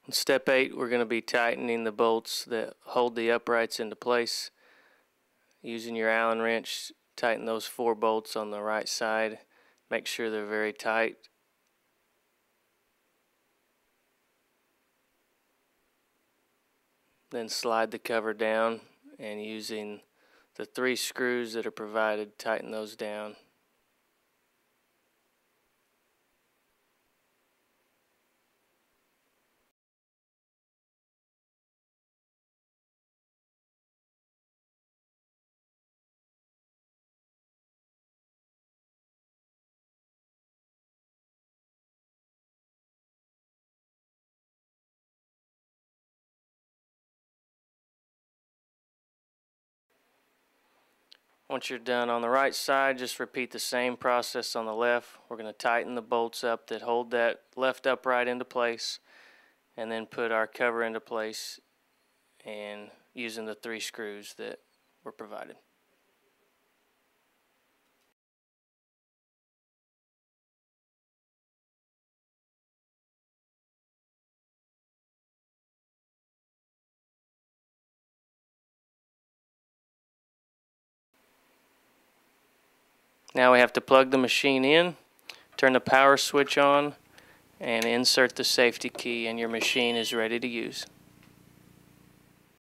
In step 8, we're going to be tightening the bolts that hold the uprights into place. Using your Allen wrench, tighten those 4 bolts on the right side. Make sure they're very tight. Then slide the cover down, and using the 3 screws that are provided, tighten those down. Once you're done on the right side, just repeat the same process on the left. We're going to tighten the bolts up that hold that left upright into place, and then put our cover into place and using the 3 screws that were provided. Now we have to plug the machine in, turn the power switch on, and insert the safety key, and your machine is ready to use.